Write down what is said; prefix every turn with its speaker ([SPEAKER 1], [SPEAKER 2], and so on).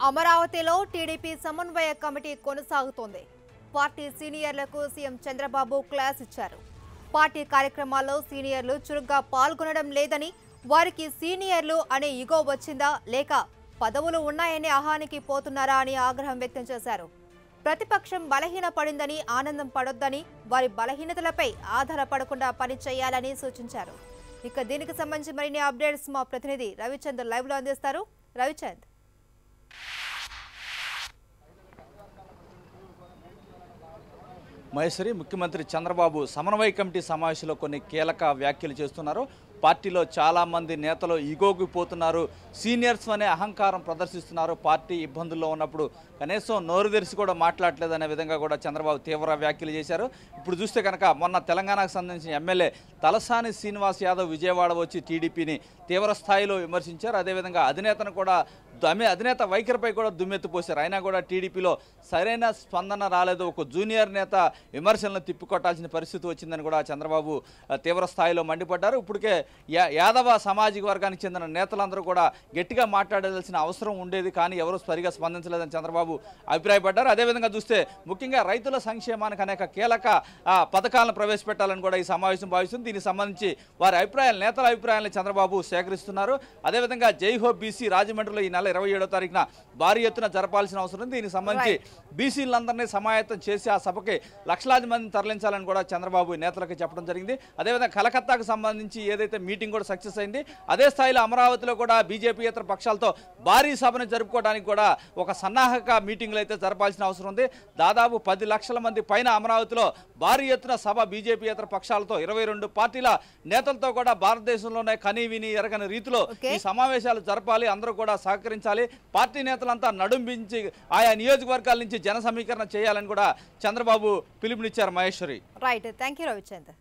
[SPEAKER 1] అమరావతిలో టీడీపీ సమన్వయ కమిటీ కొనసాగుతోంది. పార్టీ సీనియర్లకు సీఎం చంద్రబాబు క్లాస్ ఇచ్చారు. పార్టీ కార్యక్రమాల్లో సీనియర్లు చురుగ్గా పాల్గొనడం లేదని, వారికి సీనియర్లు అనే ఇగో వచ్చిందా లేక పదవులు ఉన్నాయనే ఆహానికి పోతున్నారా అని ఆగ్రహం వ్యక్తం చేశారు. ప్రతిపక్షం బలహీనపడిందని ఆనందం పడొద్దని, వారి బలహీనతలపై ఆధారపడకుండా పని చేయాలని సూచించారు. ఇక దీనికి సంబంధించి మరిన్ని అప్డేట్స్ మా ప్రతినిధి రవిచంద్ లైవ్ లో అందిస్తారు. రవిచంద్,
[SPEAKER 2] మహేశ్వరి, ముఖ్యమంత్రి చంద్రబాబు సమన్వయ కమిటీ సమావేశంలో కొన్ని కీలక వ్యాఖ్యలు చేస్తున్నారు. పార్టీలో చాలామంది నేతలు ఈగోకి పోతున్నారు, సీనియర్స్ అనే అహంకారం ప్రదర్శిస్తున్నారు. పార్టీ ఇబ్బందుల్లో ఉన్నప్పుడు కనీసం నోరు తెరిచి కూడా మాట్లాడలేదనే విధంగా కూడా చంద్రబాబు తీవ్ర వ్యాఖ్యలు చేశారు. ఇప్పుడు చూస్తే కనుక మొన్న తెలంగాణకు సంబంధించిన ఎమ్మెల్యే తలసాని శ్రీనివాస్ యాదవ్ విజయవాడ వచ్చి టీడీపీని తీవ్ర స్థాయిలో విమర్శించారు. అదేవిధంగా అధినేత వైఖరిపై కూడా దుమ్మెత్తిపోశారు. అయినా కూడా టీడీపీలో సరైన స్పందన రాలేదు. ఒక జూనియర్ నేత విమర్శలను తిప్పికొట్టాల్సిన పరిస్థితి వచ్చిందని కూడా చంద్రబాబు తీవ్ర స్థాయిలో మండిపడ్డారు. ఇప్పటికే యాదవ సామాజిక వర్గానికి చెందిన నేతలందరూ కూడా గట్టిగా మాట్లాడాల్సిన అవసరం ఉండేది, కానీ ఎవరూ సరిగా స్పందించలేదని చంద్రబాబు అభిప్రాయపడ్డారు. అదేవిధంగా చూస్తే ముఖ్యంగా రైతుల సంక్షేమానికి అనేక కీలక పథకాలను ప్రవేశపెట్టాలని కూడా ఈ సమావేశం భావిస్తుంది. దీనికి సంబంధించి వారి నేతల అభిప్రాయాలను చంద్రబాబు సేకరిస్తున్నారు. అదేవిధంగా జై హో బీసీ రాజమండ్రిలో ఈ నెల 27వ తారీఖున భారీ ఎత్తున జరపాల్సిన అవసరం ఉంది. దీనికి సంబంధించి బీసీలందరినీ సమాయత్తం చేసి ఆ సభకి లక్షలాది మందిని తరలించాలని కూడా చంద్రబాబు నేతలకు చెప్పడం జరిగింది. అదేవిధంగా కలకత్తాకు సంబంధించి ఏదైతే మీటింగ్ కూడా సక్సెస్ అయింది, అదే స్థాయిలో అమరావతిలో కూడా బీజేపీయేతర పక్షాలతో భారీ సభను జరుపుకోవడానికి కూడా ఒక సన్నాహక మీటింగ్లు అయితే జరపాల్సిన అవసరం ఉంది. దాదాపు 10 లక్షల మంది పైన అమరావతిలో భారీ ఎత్తున సభ బీజేపీయేతర పక్షాలతో 22 పార్టీల నేతలతో కూడా భారతదేశంలోనే కనీ విని ఎరగని రీతిలో ఈ సమావేశాలు జరపాలి. అందరూ కూడా సహకరించాలి. పార్టీ నేతలంతా నడుంబించి ఆయా నియోజకవర్గాల నుంచి జన సమీకరణ చేయాలని కూడా చంద్రబాబు పిలుపునిచ్చారు. Maheshwari,
[SPEAKER 1] right, thank you Ravichandra.